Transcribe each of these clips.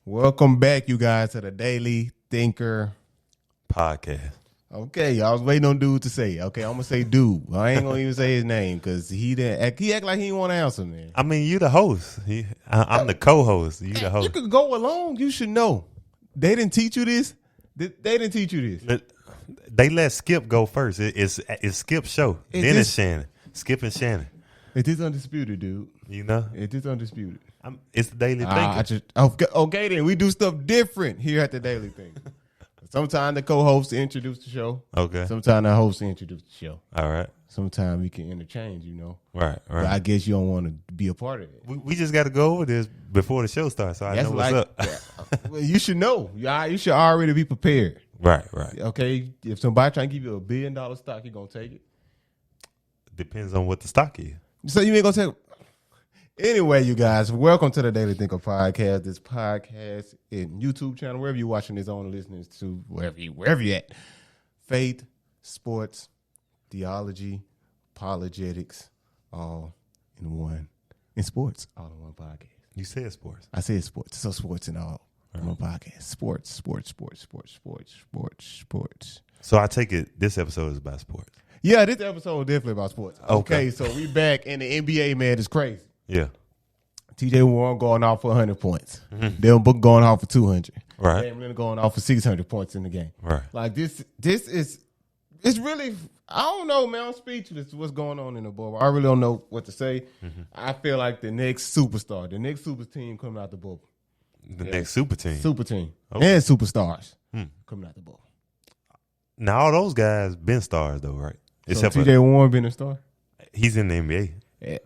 Welcome back, you guys, to the Daily Thinker podcast. Okay, I was waiting on dude to say. Okay, I'm gonna say dude. I ain't gonna even say his name because he act like he didn't want to answer, man. I mean, you the host. I'm the co-host. You the host. You could go along. You should know. They didn't teach you this. They didn't teach you this. They let Skip go first. It's Skip's show. Then it's Shannon. Skip and Shannon. It is undisputed, dude. You know? It is undisputed. It's the Daily Thinker. Okay, then we do stuff different here at the Daily Thinker. Sometimes the co-host introduce the show. Okay. Sometimes the host introduce the show. All right. Sometimes we can interchange, you know. Right. But I guess you don't want to be a part of it. We just got to go over this before the show starts, so I know what's up. Well, you should know. You should already be prepared. Right. Okay. If somebody trying to give you $1 billion stock, you gonna take it. Depends on what the stock is. So you ain't gonna take it. Anyway, you guys, welcome to the Daily Thinker podcast. This podcast in YouTube channel, wherever you're watching this on, listening to, wherever you at. Faith, sports, theology, apologetics, all in one. In sports, all in one podcast. You said sports. I said sports. So sports and all in one podcast. Sports. So I take it this episode is about sports. Yeah, this episode is definitely about sports. Okay, so we back in the NBA, man. It's crazy. Yeah. TJ Warren going off for 100 points. Devin Booker going off for 200. Right. Damian Lillard going off for 600 points in the game. Right. Like this is, it's really, I don't know, man. I'm speechless to what's going on in the bubble. I really don't know what to say. I feel like the next superstar, the next super team coming out the bubble. Next super team. Okay. And superstars coming out the bubble. Now, all those guys been stars, though, right? Except TJ Warren been a star? He's in the NBA.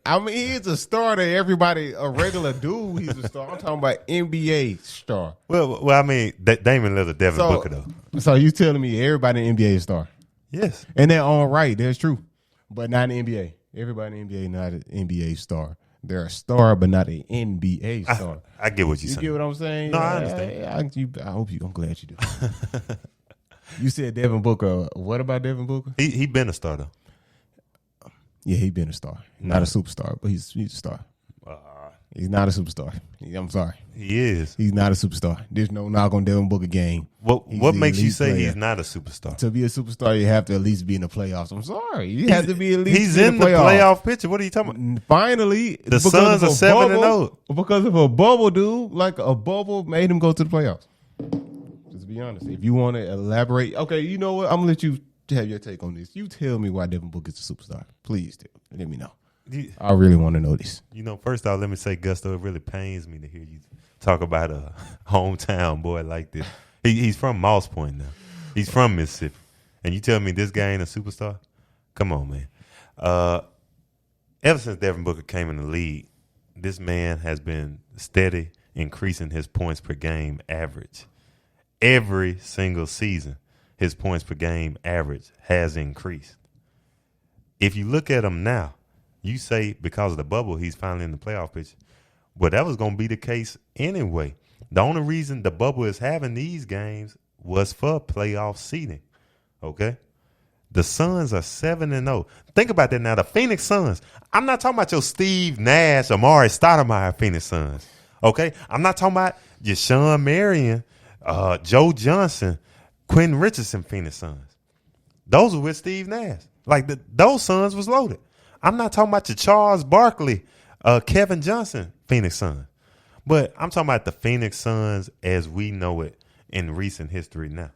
I mean, he's a star to everybody, a regular dude. He's a star. I'm talking about NBA star. Well, I mean, Damian Lillard, Devin Booker, though. So you telling me everybody in the NBA is a star? Yes. And they're all right. That's true. But not in the NBA. Everybody in the NBA not an NBA star. They're a star, but not an NBA star. I get what you're saying. You get what I'm saying? No, I understand. I hope you. I'm glad you do. You said Devin Booker. What about Devin Booker? He been a star, though. Yeah, he been a star. Not a superstar, but he's a star. He's not a superstar. I'm sorry. He is. He's not a superstar. There's no knock on Devin Booker game. What makes you say he's not a superstar? To be a superstar, you have to at least be in the playoffs. I'm sorry. You have to be at least he's in the playoff picture. What are you talking about? Finally. The Suns are 7-0. Because of a bubble, dude. Like a bubble made him go to the playoffs. Just be honest. If you want to elaborate. Okay, you know what? I'm going to let you have your take on this. You tell me why Devin Booker is a superstar. Please let me know. I really want to know this. You know, first off, let me say, Gusto, it really pains me to hear you talk about a hometown boy like this. He's from Moss Point now. He's from Mississippi. And you tell me this guy ain't a superstar? Come on, man. Ever since Devin Booker came in the league, this man has been steady increasing his points per game average. Every single season, his points per game average has increased. If you look at him now, you say because of the bubble, he's finally in the playoff picture. Well, that was going to be the case anyway. The only reason the bubble is having these games was for playoff seeding. Okay? The Suns are 7-0. Think about that now. The Phoenix Suns. I'm not talking about your Steve Nash, Amari Stoudemire Phoenix Suns. Okay? I'm not talking about your Sean Marion, Joe Johnson, Quentin Richardson Phoenix Suns. Those were with Steve Nash. Like those Suns was loaded. I'm not talking about your Charles Barkley, Kevin Johnson Phoenix Suns. But I'm talking about the Phoenix Suns as we know it in recent history now.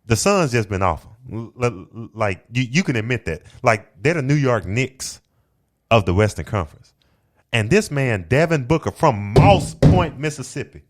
The Suns just been awful. Like, you can admit that. Like, they're the New York Knicks of the Western Conference. And this man, Devin Booker from Moss Point, Mississippi,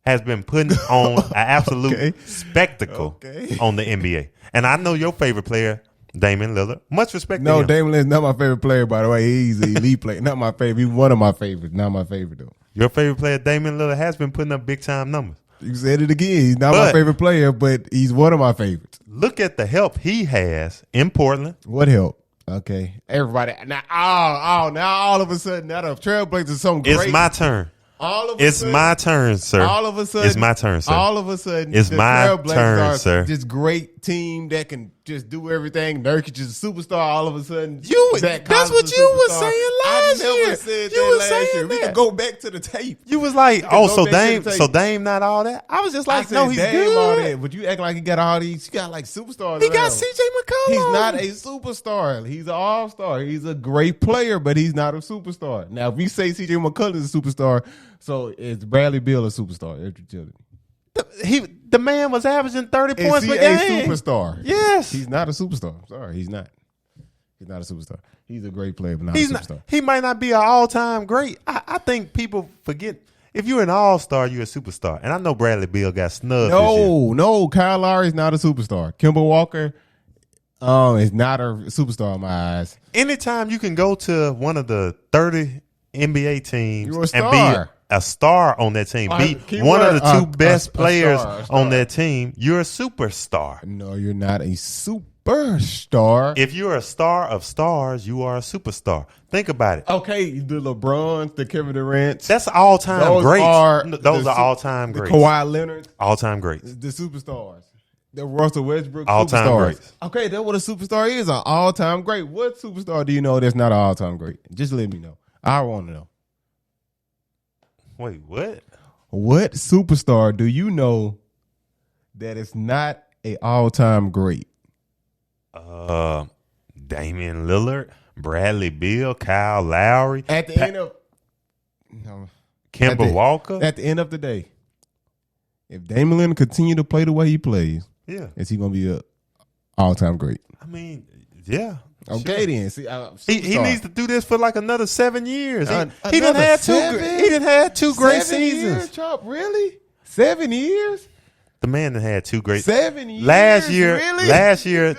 has been putting on an absolute spectacle on the NBA. And I know your favorite player, Damian Lillard. Much respect to him. No, Damian Lillard's not my favorite player, by the way. He's an elite player. Not my favorite. He's one of my favorites. Not my favorite, though. Your favorite player, Damian Lillard, has been putting up big-time numbers. You said it again. He's not my favorite player, but he's one of my favorites. Look at the help he has in Portland. What help? Okay. Everybody. Now all of a sudden, now the Trailblazers are something great. It's my turn. It's my turn, sir. All of a sudden. It's my turn, sir. All of a sudden. It's my turn, sir. This great team that can just do everything. Nurkic is a superstar all of a sudden. That's what you was saying last year. I never said that last year. We can go back to the tape. You was like, so Dame not all that? I was just like, no, he's Dame good. All that, but you act like he got all these. You got like superstars. He around. got CJ McCollum. He's not a superstar. He's an all-star. He's a great player, but he's not a superstar. Now, if we say CJ McCollum is a superstar, so is Bradley Beal a superstar? That's what you're telling me. The man was averaging 30 points per Is he game. a superstar? Yes. He's not a superstar. I'm sorry, he's not. He's not a superstar. He's a great player, but not a superstar. He might not be an all-time great. I think people forget, if you're an all-star, you're a superstar. And I know Bradley Beal got snubbed this year. No. Kyle Lowry is not a superstar. Kemba Walker is not a superstar in my eyes. Anytime you can go to one of the 30 NBA teams You're a star. and be a star on that team, be one of the two best players on that team, you're a superstar. No, you're not a superstar. If you're a star of stars, you are a superstar. Think about it. Okay, the LeBrons, the Kevin Durant's. That's all-time greats. Those are all-time the greats. Kawhi Leonard. All-time greats. The superstars. The Russell Westbrook all-time superstars. Greats. Okay, that's what a superstar is, an all-time great. What superstar do you know that's not an all-time great? Just let me know. I want to know. Wait, what? What superstar do you know that is not an all-time great? Damian Lillard, Bradley Beal, Kyle Lowry. At the end of Kemba Walker. At the end of the day, if Damian Lillard continue to play the way he plays, is he going to be an all-time great? I mean, yeah. Okay, sure. Then. See, he needs to do this for like another 7 years. He done had two great seasons. Chop, really? 7 years? The man that had two great 7 years. Last year, really? last year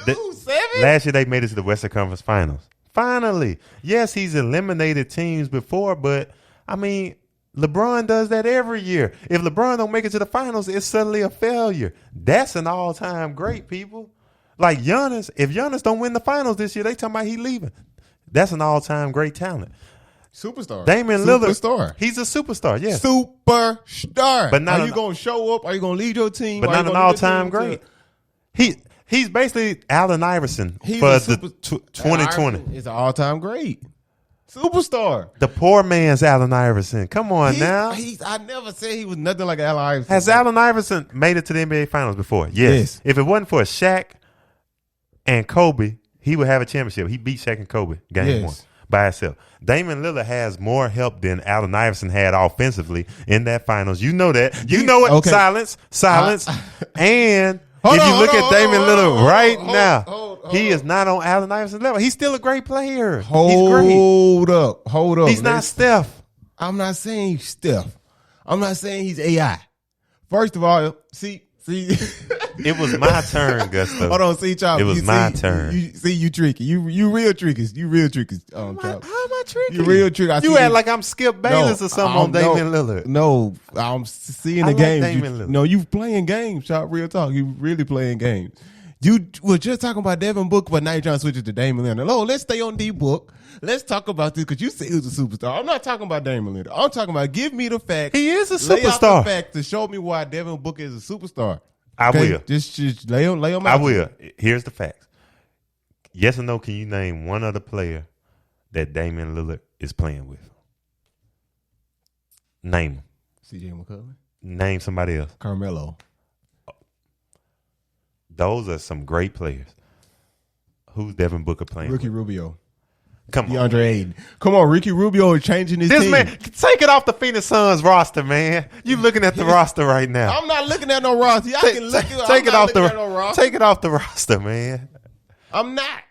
they made it to the Western Conference Finals. Finally, yes, he's eliminated teams before, but I mean, LeBron does that every year. If LeBron don't make it to the finals, it's suddenly a failure. That's an all-time great, people. Like Giannis, if Giannis don't win the finals this year, they talking about he leaving. That's an all-time great talent. Superstar. Damian Lillard. Superstar. He's a superstar, yes. Superstar. But not are you going to show up? Are you going to lead your team? But not an all-time great. He's basically Allen Iverson for the 2020. He's an all-time great. Superstar. The poor man's Allen Iverson. Come on now. I never said he was nothing like Allen Iverson. Has Allen Iverson made it to the NBA Finals before? Yes. If it wasn't for Shaq and Kobe, he would have a championship. He beat Shaq and Kobe game one by himself. Damian Lillard has more help than Allen Iverson had offensively in that finals. You know that. You know it. Okay. Silence. And if you look at Damian Lillard right now, he is not on Allen Iverson's level. He's still a great player. He's great. Hold up. He's not Steph. I'm not saying Steph. I'm not saying he's AI. First of all, see. It was my turn, Gusto. Hold on, see, Chop. It was my turn. You tricky. You real tricky. You real tricky. How am I tricky? You real tricky. You act like I'm Skip Bayless or something on Damian Lillard. No, I'm seeing the games. You playing games, Chop. Real talk. You really playing games. You were just talking about Devin Booker, but now you're trying to switch it to Damian Lillard. No, let's stay on D-Book. Let's talk about this because you said he was a superstar. I'm not talking about Damian Lillard. I'm talking about give me the facts. He is a superstar. Lay out the facts to show me why Devin Booker is a superstar. I will. Just lay them out. I will. Here's the facts. Yes or no, can you name one other player that Damian Lillard is playing with? Name him. CJ McCollum. Name somebody else. Carmelo. Those are some great players. Who's Devin Booker playing Ricky with? Rubio. Come on. DeAndre Ayton. Come on, Ricky Rubio is changing his team. This man, take it off the Phoenix Suns roster, man. You looking at the roster right now. I'm not looking at no roster. Take it off the roster, man. I'm not.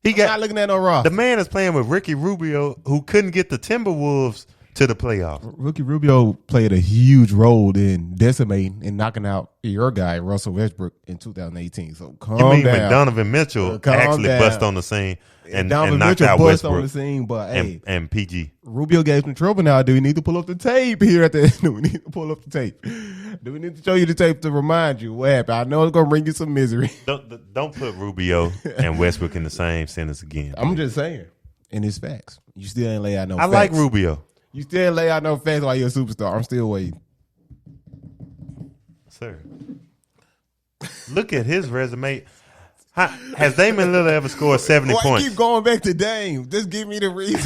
I'm not looking at no roster. The man is playing with Ricky Rubio, who couldn't get the Timberwolves to the playoffs. Ricky Rubio played a huge role in decimating and knocking out your guy, Russell Westbrook, in 2018. So calm down. You mean when Donovan Mitchell actually bust on the scene and knocked Mitchell out bust Westbrook on the scene, but and PG. Rubio gave some trouble now. Do we need to pull up the tape here at the end? Do we need to pull up the tape? Do we need to show you the tape to remind you what happened? I know it's going to bring you some misery. Don't put Rubio and Westbrook in the same sentence again. I'm just saying. And it's facts. You still ain't lay out no facts. I like Rubio. You still lay out no facts while you're a superstar. I'm still waiting. Sir. Look at his resume. Has Damian Lillard ever scored 70 Why points? keep going back to Dame? Just give me the reason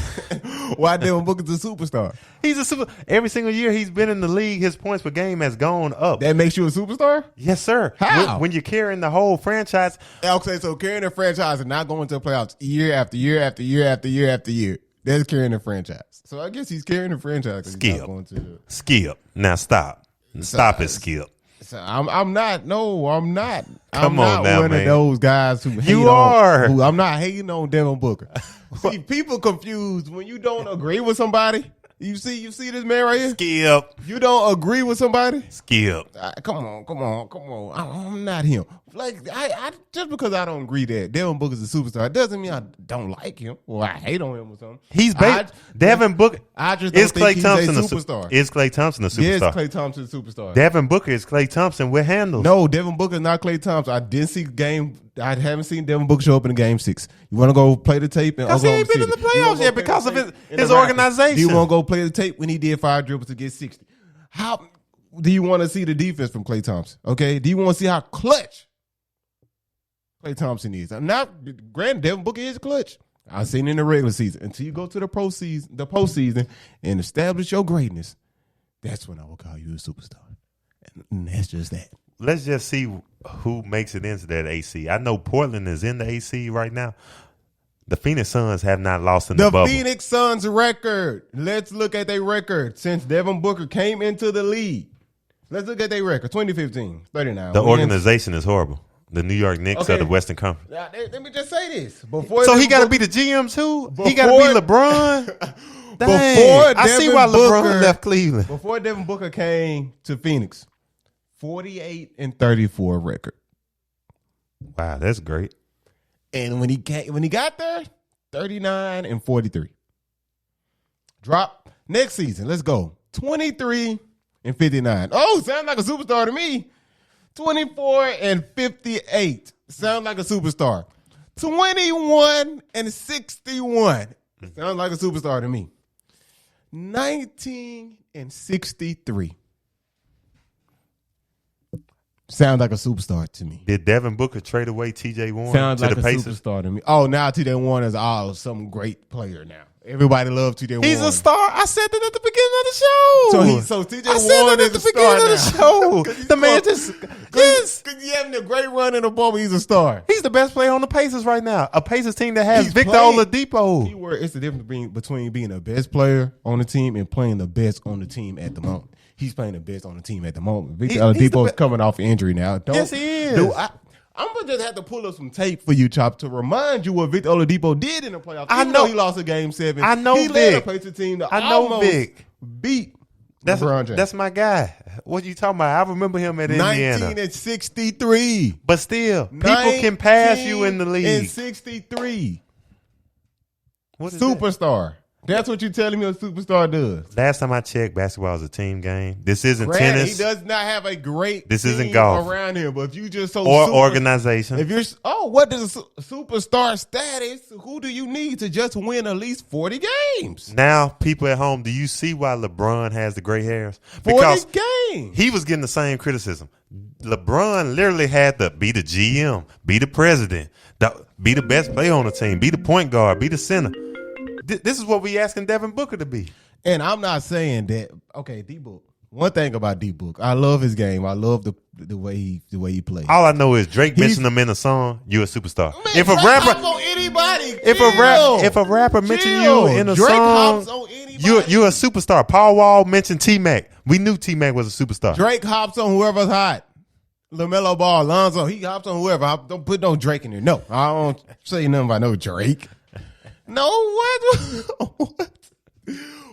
why Devin Booker's a superstar. He's a super. Every single year he's been in the league, his points per game has gone up. That makes you a superstar? Yes, sir. How? When you're carrying the whole franchise. Okay, so carrying the franchise and not going to the playoffs year after year after year after year after year. That's carrying the franchise. So I guess he's carrying the franchise. 'Cause he's not going to the, Skip. Now stop. Stop it, Skip. So I'm not. No, I'm not. Come I'm on not now, one man. of those guys who hate You are. I'm not hating on Devin Booker. See, people confused when you don't agree with somebody. You see this man right here. Skip. You don't agree with somebody. Skip. Come on. I'm not him. Like I just because I don't agree that Devin Booker's a superstar, it doesn't mean I don't like him or I hate on him or something. He's Devin Booker. I just don't think he's a superstar. Is Klay Thompson a superstar? Yes, Klay Thompson a superstar. Devin Booker is Klay Thompson with handles. No, Devin Booker is not Klay Thompson. I didn't see game. I haven't seen Devin Booker show up in game 6. You want to go play the tape? Because he ain't been in the playoffs yet because of his organization. You want to go play the tape when he did 5 dribbles to get 60? How do you want to see the defense from Klay Thompson? Okay, do you want to see how clutch Klay Thompson is? I'm not. Granted, Devin Booker is clutch. I've seen it in the regular season. Until you go to the postseason, and establish your greatness, that's when I will call you a superstar. And that's just that. Let's just see who makes it into that AC. I know Portland is in the AC right now. The Phoenix Suns have not lost in the bubble. The Phoenix Suns record. Let's look at their record since Devin Booker came into the league. Let's look at their record. 2015, 39. The organization is horrible. The New York Knicks of the Western Conference. Now, let me just say this. So he got to be the GM too? He got to be LeBron? Dang, I see why LeBron left Cleveland. Before Devin Booker came to Phoenix, 48-34 record. Wow, that's great. And when he got there, 39-43. Drop next season. Let's go. 23-59. Oh, sounds like a superstar to me. 24-58. Sounds like a superstar. 21-61. Sounds like a superstar to me. 19-63. Sounds like a superstar to me. Did Devin Booker trade away T.J. Warren Sounds to like the a Pacers? Superstar to me. Oh, now T.J. Warren is some great player now. Everybody loves T.J. Warren. He's a star. I said that at the beginning of the show. So T.J. Warren is a star now. The man just because he's having a great run in the bubble. He's a star. He's the best player on the Pacers right now. A Pacers team that has Victor Oladipo. It's the difference between being the best player on the team and playing the best on the team at the moment. He's playing the best on the team at the moment. Victor Oladipo is coming off injury now. Yes, he is. I'm going to just have to pull up some tape for you, Chop, to remind you what Victor Oladipo did in the playoffs. I know he lost a game 7. I know he led a Pacers team to almost beat LeBron James. That's my guy. What you talking about? I remember him at Indiana. 19-63. But still, people can pass you in the league. In 63. What is superstar. That's what you're telling me a superstar does. Last time I checked, basketball is a team game. This isn't tennis. He does not have a great this team isn't golf around him. But if you just organization. If you're what does a superstar status? Who do you need to just win at least 40 games? Now, people at home, do you see why LeBron has the gray hairs? Because 40 games. He was getting the same criticism. LeBron literally had to be the GM, be the president, be the best player on the team, be the point guard, be the center. This is what we asking Devin Booker to be. And I'm not saying that. Okay, D-Book. One thing about D-Book, I love his game. I love the way he plays. All I know is Drake mentioned him in a song. You're a superstar. Man, if a rapper on anybody, if a rapper mentioned you in a Drake song, hops on anybody. You're a superstar. Paul Wall mentioned T-Mac. We knew T-Mac was a superstar. Drake hops on whoever's hot. LaMelo Ball, Lonzo, he hops on whoever. Don't put no Drake in there. No, I don't say nothing about no Drake. No, what?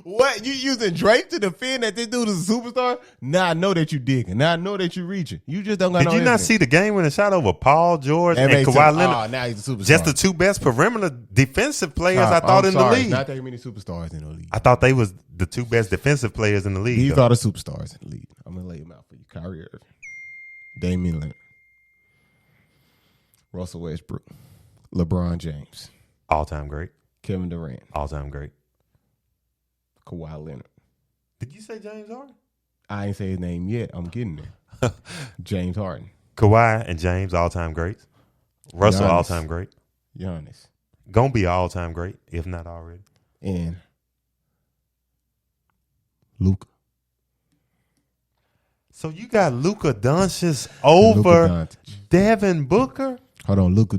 What? You using Drake to defend that this dude is a superstar? Now I know that you digging. Now I know that you reaching. You just don't got Did no you not evidence. see the game when it shot over Paul George and Kawhi Leonard? Oh, now he's a superstar. Just the two best perimeter defensive players I thought in the league. Not that many superstars in the league. I thought they was the two best defensive players in the league. These are the superstars in the league. I'm going to lay them out for you. Kyrie Irving, Damian Lillard, Russell Westbrook, LeBron James. All-time great. Kevin Durant. All-time great. Kawhi Leonard. Did you say James Harden? I ain't say his name yet. I'm getting there. James Harden. Kawhi and James, all-time greats. Russell, Giannis. all-time great. Giannis. Gonna be all-time great, if not already. And Luka. So you got Luka Doncic over Doncic. Devin Booker Hold on, Luka.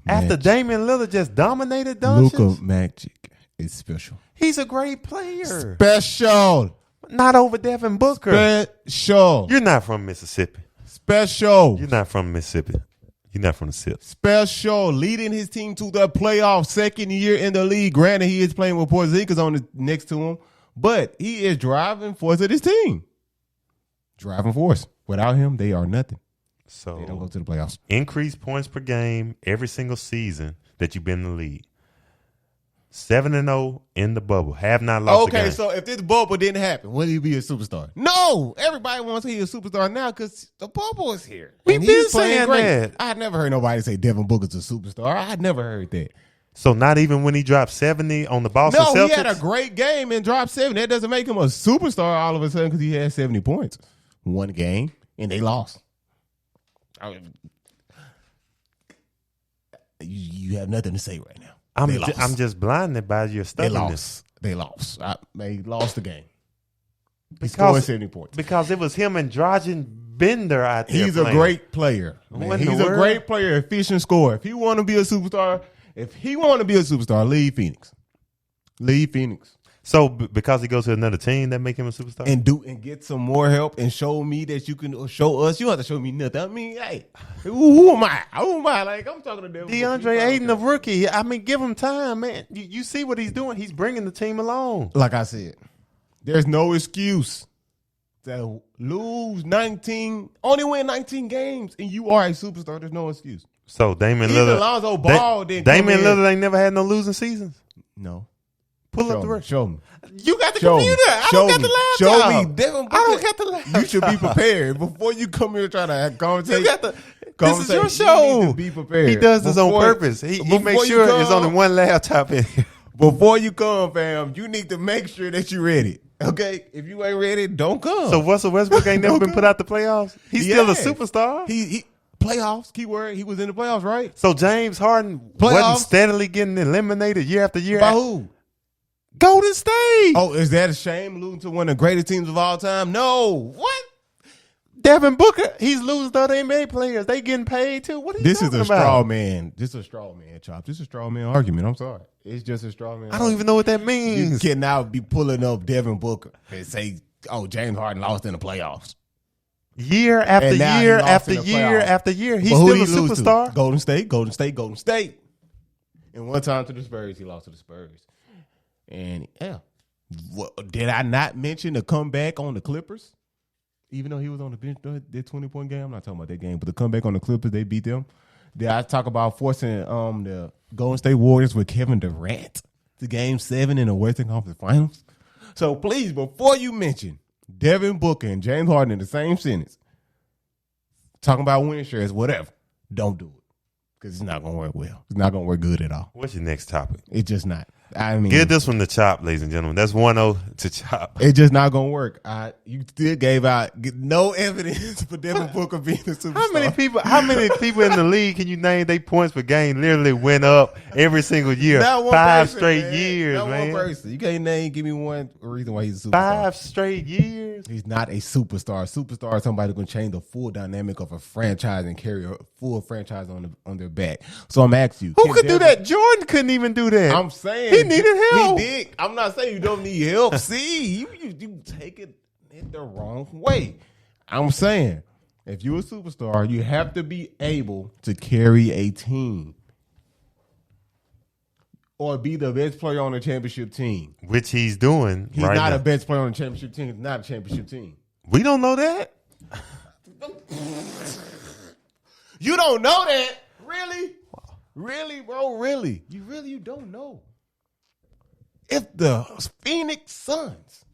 after Magic. Damian Lillard just dominated Doncic? Luka Magic is special. He's a great player. Special. Not over Devin Booker. Special. You're not from Mississippi. Special. You're not from Mississippi. You're not from the SIP. Special. Leading his team to the playoffs, second year in the league. Granted, he is playing with Porzingis on the next to him, but he is driving force of this team. Driving force. Without him, they are nothing. So They don't go to the playoffs. increase points per game every single season that you've been in the league. 7-0 in the bubble. Have not lost a game. Okay, so if this bubble didn't happen, would he be a superstar? No. Everybody wants to be a superstar now because the bubble is here. We've And been he's playing saying great. that. I never heard nobody say Devin Booker's a superstar. I never heard that. So not even when he dropped 70 on the Boston No, Celtics? he had a great game and dropped 7. That doesn't make him a superstar all of a sudden because he had 70 points. One game, and they lost. You have nothing to say right now. They lost. I'm just blinded by your They stubbornness. lost. They lost. They lost the game. He scored 70 points. Because it was him and Dragan Bender out there He's a playing. great player. Man. What in He's the a world? great player, efficient scorer. If he want to be a superstar, leave Phoenix. Leave Phoenix. So because he goes to another team, that make him a superstar? And get some more help and show me that you can show us. You don't have to show me nothing. I mean, hey, who am I? Who am I? Like, I'm talking to them. DeAndre Ayton, the rookie. I mean, give him time, man. You see what he's doing. He's bringing the team along. Like I said, there's no excuse to lose 19, only win 19 games, and you are a superstar. There's no excuse. So Damian Even Lillard. Lonzo Ball didn't come Damian in. Lillard ain't never had no losing seasons. No. Pull up the Show me. record. Show me. You got the Show me. computer. I Show don't got me. the laptop. Show me. Devin Booker, I don't got the laptop. You should be prepared before you come here trying to commentate. You got the. This is your show. You need to be prepared. He does this on Before- purpose. He before makes you sure come- there's only one laptop in here. Before you come, fam, you need to make sure that you're ready. Okay? If you ain't ready, don't come. So Russell Westbrook ain't never been put out the playoffs. He's still a Yes. superstar. He playoffs, keyword. He was in the playoffs, right? So James Harden Playoffs? wasn't steadily getting eliminated year after year. By who? Golden State. Oh, is that a shame losing to one of the greatest teams of all time? No. What? Devin Booker, he's losing to other NBA players. They getting paid too. What are you This is talking a about? straw man. This is a straw man, Chop. This is a straw man argument. I'm sorry. It's just a straw man. I don't even know what that You means. cannot be pulling up Devin Booker and say, oh, James Harden lost in the playoffs. Year after And now he year lost after in the year playoffs. after year, he's But who still a did he lose to? superstar. Golden State, Golden State, Golden State. And one time to the Spurs, he lost to the Spurs. And yeah. Did I not mention the comeback on the Clippers? Even though he was on the bench, their 20-point game. I'm not talking about that game, but the comeback on the Clippers, they beat them. Did I talk about forcing the Golden State Warriors with Kevin Durant to Game 7 in the Western Conference Finals? So please, before you mention Devin Booker and James Harden in the same sentence, talking about win shares, whatever, don't do it. Because it's not going to work well. It's not going to work good at all. What's your next topic? It's just not. I mean, Give this one to Chop, ladies and gentlemen. That's 1-0 to Chop. it's just not going to work. You still gave out no evidence for Devin Booker being a superstar. How many people in the league can you name their points per game literally went up every single year? Not one 5 person, straight man. years, Not man. one person. You can't give me one reason why he's a superstar. 5 straight years. He's not a superstar. A superstar is somebody who can change the full dynamic of a franchise and carry a full franchise on their back. So I'm asking you. Who could do that? Jordan couldn't even do that. I'm saying. He needed help. He did. I'm not saying you don't need help. See, you take it the wrong way. I'm saying if you're a superstar, you have to be able to carry a team or be the best player on the championship team. Which he's doing He's right not now. a best player on the championship team. It's not a championship team. We don't know that. You don't know that? Really? Really, bro? Really? You don't know. If the Phoenix Suns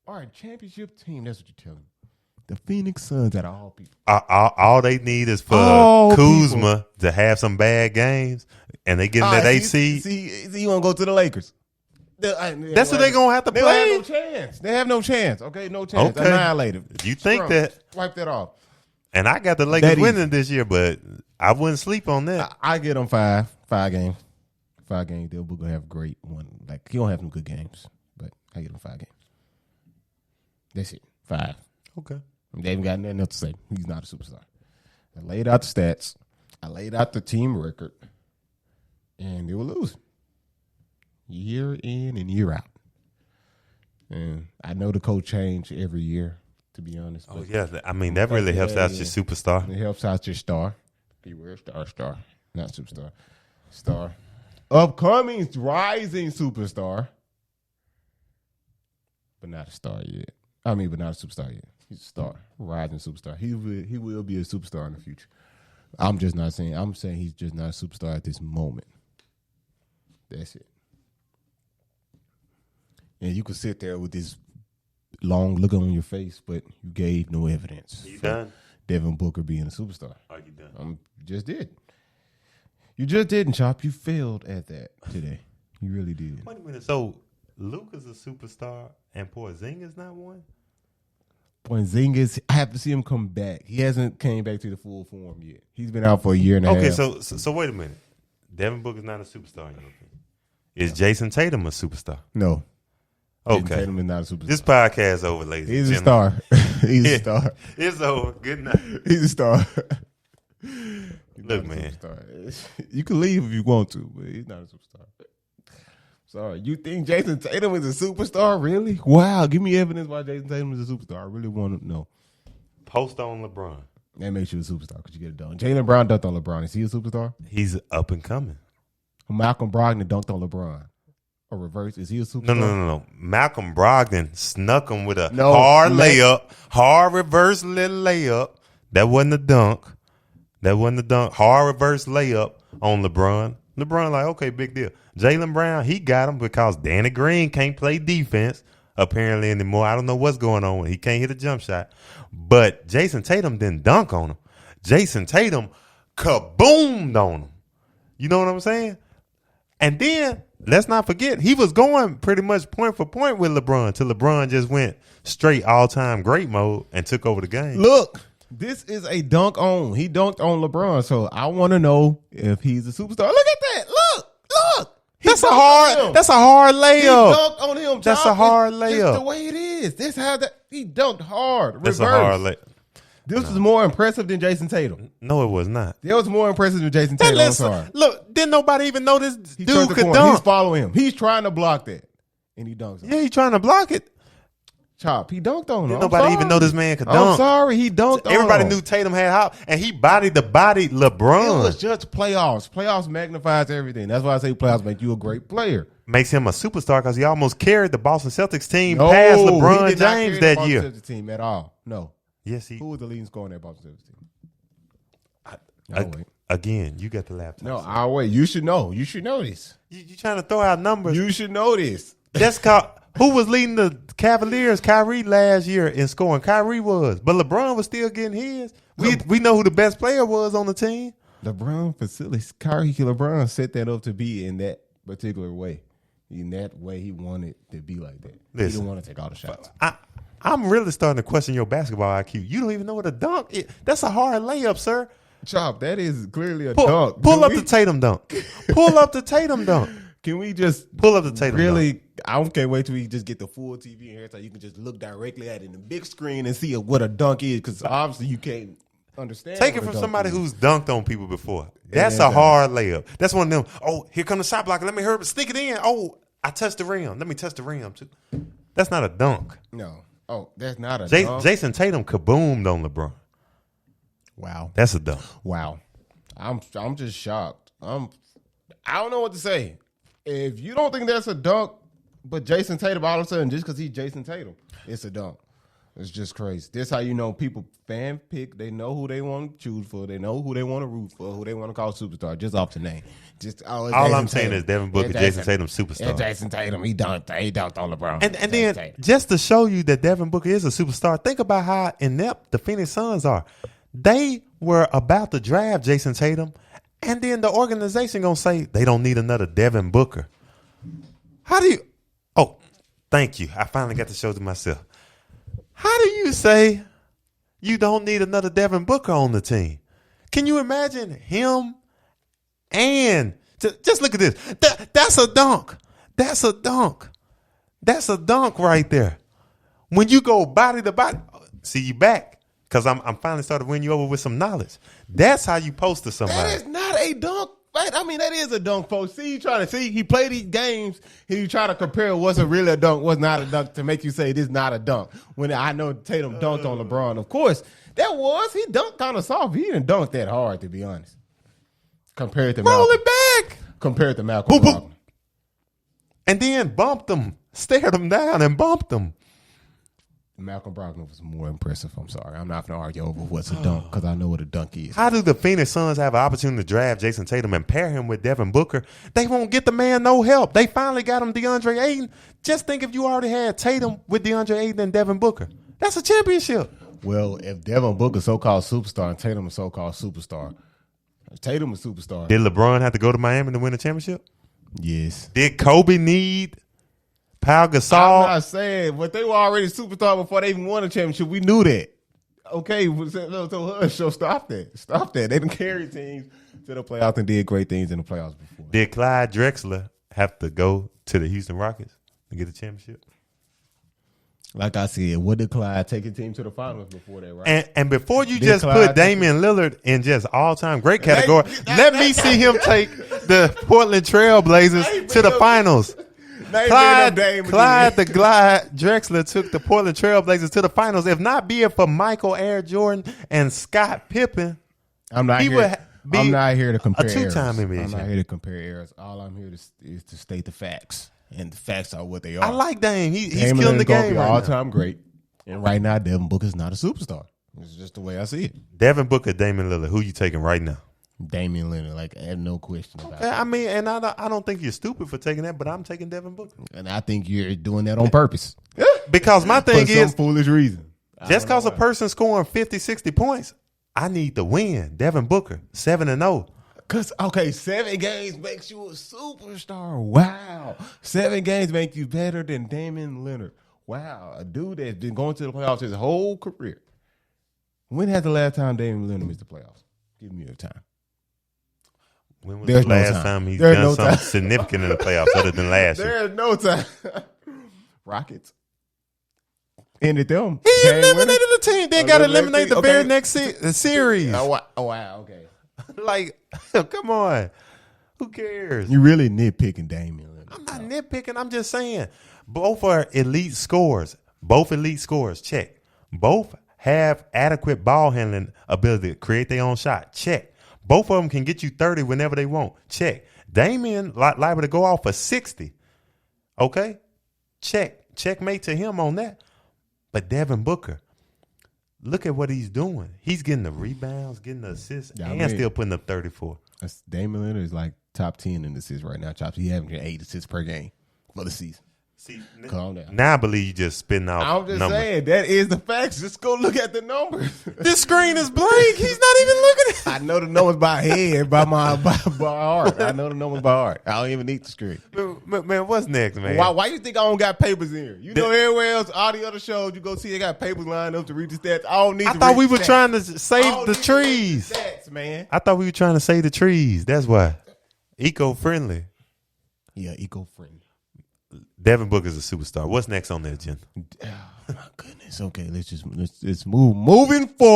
are a championship team, that's what you're telling me. The Phoenix Suns out of all people. All they need is for All Kuzma to have some bad games, and they get in that 8 seed. See, you want to go to the Lakers. That's what they're going to have to They play. have no chance. They have no chance. Okay, no chance. Okay. Annihilated. You think Scrum. that. Wipe that off. And I got the Lakers winning this year, but I wouldn't sleep on that. I get them 5 games. 5 games. Devin Booker have a great one. Like, he don't have some good games, but I get them 5 games. That's it. 5. Okay. They ain't got nothing else to say. He's not a superstar. I laid out the stats. I laid out the team record, and they were losing year in and year out. And I know the coach change every year, to be honest. Oh, yeah. I mean, that really helps out your superstar. It helps out your star. Beware, star. Not superstar. Star. Upcoming rising superstar. But not a star yet. But not a superstar yet. He's a star. Rising superstar. He will be a superstar in the future. I'm saying he's just not a superstar at this moment. That's it. And you could sit there with this long look on your face, but you gave no evidence. You done? Devin Booker being a superstar. Are you done? Just did. You just didn't, Chop. You failed at that today. You really did. Wait a minute. So Luka's a superstar and Porzingis not one? Porzingis, I have to see him come back. He hasn't came back to the full form yet. He's been out for a year and a half. Okay, so wait a minute. Devin Booker's not a superstar in your opinion. Is Jason Tatum a superstar? No. Okay. Jason Tatum is not a superstar. This podcast over, ladies and He's a gentlemen. star. He's a star. It's over. Good night. He's a star. Look, man. You can leave if you want to, but he's not a superstar. Sorry. You think Jason Tatum is a superstar? Really? Wow. Give me evidence why Jason Tatum is a superstar. I really want to know. Post on LeBron. That makes you a superstar because you get it done. Jaylen Brown dunked on LeBron. Is he a superstar? He's up and coming. Malcolm Brogdon dunked on LeBron. Or reverse. Is he a superstar? No. Malcolm Brogdon snuck him with a hard layup, hard reverse little layup. That wasn't a dunk. Hard reverse layup on LeBron. LeBron like, okay, big deal. Jaylen Brown, he got him because Danny Green can't play defense apparently anymore. I don't know what's going on. He can't hit a jump shot. But Jason Tatum didn't dunk on him. Jason Tatum kaboomed on him. You know what I'm saying? And then, let's not forget, he was going pretty much point for point with LeBron till LeBron just went straight all-time great mode and took over the game. Look, this is a dunk on. He dunked on LeBron, so I want to know if he's a superstar. Look at that. Look. That's a hard layup. He dunked on him. That's a hard layup. It's the way it is. This how that he dunked hard. Reverse. That's a hard layup. This was more impressive than Jason Tatum. No, it was not. It was more impressive than Jason Tatum. I'm sorry. Look, didn't nobody even know this He dude could corner. dunk. He's following him. He's trying to block that, and he dunks. Yeah, he's trying to block it. Chop. He dunked on him. Didn't nobody even know this man could dunk. I'm sorry. He dunked on him. Everybody knew Tatum had hop, and he bodied LeBron. It was just playoffs. Playoffs magnifies everything. That's why I say playoffs make you a great player. Makes him a superstar because he almost carried the Boston Celtics team past LeBron James that year. Boston Celtics team at all. No. Yes, Who was the leading scorer in that Boston Celtics team? Again, you got the laptop. No, I'll wait. You should know. You should know this. You trying to throw out numbers. You should know this. That's called. Who was leading the Cavaliers? Kyrie last year in scoring. Kyrie was, but LeBron was still getting his. We know who the best player was on the team. LeBron facilities. LeBron set that up to be in that particular way. In that way, he wanted to be like that. Listen, he didn't want to take all the shots. I'm really starting to question your basketball IQ. You don't even know what a dunk is. That's a hard layup, sir. Chop, that is clearly a dunk. Pull up the Tatum dunk. Pull up the Tatum dunk. Can we just pull up the Tatum dunk? I can't wait till we just get the full TV in here so you can just look directly at it in the big screen and see what a dunk is, because obviously you can't understand. Take it from somebody who's dunked on people before. That's a hard layup. That's one of them. Oh, here comes the shot blocker. Let me hurry, stick it in. Oh, I touched the rim. Let me touch the rim too. That's not a dunk. No. Oh, that's not a dunk. Jason Tatum kaboomed on LeBron. Wow. That's a dunk. Wow. I'm just shocked. I don't know what to say. If you don't think that's a dunk, but Jason Tatum all of a sudden, just because he's Jason Tatum, it's a dunk. It's just crazy. This how you know people fan pick. They know who they want to choose for. They know who they want to root for, who they want to call superstar, just off the name. All I'm saying is Devin Booker, Jason Tatum, superstar. And Jason Tatum, he dunked on LeBron. And then Tatum. Just to show you that Devin Booker is a superstar, think about how inept the Phoenix Suns are. They were about to draft Jason Tatum, and then the organization gonna say they don't need another Devin Booker. How do you? Oh, thank you. I finally got to show to myself. How do you say You don't need another Devin Booker on the team. Can you imagine him and just look at this? That's a dunk. That's a dunk. That's a dunk right there. When you go body to body, see you back because I'm finally starting to win you over with some knowledge. That's how you post to somebody. That is not a dunk. Right? I mean, that is a dunk post. See, he played these games and you try to compare what's a really a dunk, what's not a dunk to make you say this is not a dunk. When I know Tatum dunked on LeBron, of course, he dunked kind of soft. He didn't dunk that hard, to be honest. Compared to Roll Malcolm. it back. Compared to Malcolm Brogdon. And then bumped him, stared him down and bumped him. Malcolm Brogdon was more impressive. I'm sorry. I'm not going to argue over what's a dunk because I know what a dunk is. How do the Phoenix Suns have an opportunity to draft Jason Tatum and pair him with Devin Booker? They won't get the man no help. They finally got him DeAndre Ayton. Just think if you already had Tatum with DeAndre Ayton and Devin Booker. That's a championship. Well, if Devin Booker is so-called superstar and Tatum is so-called superstar, Tatum is superstar. Did LeBron have to go to Miami to win a championship? Yes. Did Kobe need Pau Gasol? I'm not saying, but they were already superstar before they even won a championship. We knew that. Okay, so stop that. Stop that. They didn't carry teams to the playoffs and did great things in the playoffs before. Did Clyde Drexler have to go to the Houston Rockets to get a championship? Like I said, what did Clyde take his team to the finals before that, right? And before you Did just Clyde put Damian Lillard in just all-time great category, let me see him take the Portland Trailblazers to the finals. Clyde the Glide Drexler took the Portland Trailblazers to the finals. If not be it for Michael Air Jordan and Scott Pippen, I'm not here to compare a two-time errors. NBA I'm not champion. here to compare errors. All I'm here is to state the facts, and the facts are what they are. I like Dame. He's Dame killing the Lillard's gonna game be right now. all-time great, and right now Devin Booker is not a superstar. It's just the way I see it. Devin Booker, Damian Lillard. Who you taking right now? Damian Lillard, like I have no question about it. I mean, and I don't think you're stupid for taking that, but I'm taking Devin Booker. And I think you're doing that on purpose. Because my thing For some is, foolish reason. just because a person scoring 50, 60 points, I need to win. Devin Booker, 7-0. Because, 7 games makes you a superstar. Wow. 7 games make you better than Damian Lillard. Wow. A dude that's been going to the playoffs his whole career. When has the last time Damian Lillard missed the playoffs? Give me your time. When was There's the no last time. time he's There's done no something time. significant in the playoffs other than last year? There's no time. Rockets. Ended them. He Game eliminated winner. the team. They got to eliminate the Okay. very next series. Oh, wow. Okay. Like, come on. Who cares? You really nitpicking Damian Lillard. I'm not nitpicking. I'm just saying both are elite scorers. Both elite scorers. Check. Both have adequate ball handling ability to create their own shot. Check. Both of them can get you 30 whenever they want. Check. Damian liable to go off for 60. Okay? Check. Checkmate to him on that. But Devin Booker, look at what he's doing. He's getting the rebounds, getting the assists, and still putting up 34. Damian Lillard is like top 10 in assists right now. He's having 8 assists per game for the season. See, Calm down. now I believe you just spitting off I'm just numbers. saying, that is the facts. Just go look at the numbers. This screen is blank. He's not even looking at it. I know the numbers by head, by heart. I know the numbers by heart. I don't even need the screen. Man, what's next, man? Why you think I don't got papers in here? You know everywhere else, all the other shows, you go see they got papers lined up to read the stats. I don't need I to thought read we the were stats. trying to I save don't the need to read trees. the stats, man. I thought we were trying to save the trees. That's why. Eco-friendly. Yeah, eco-friendly. Devin Booker is a superstar. What's next on the agenda? Oh, my goodness. Okay, let's move. Moving forward.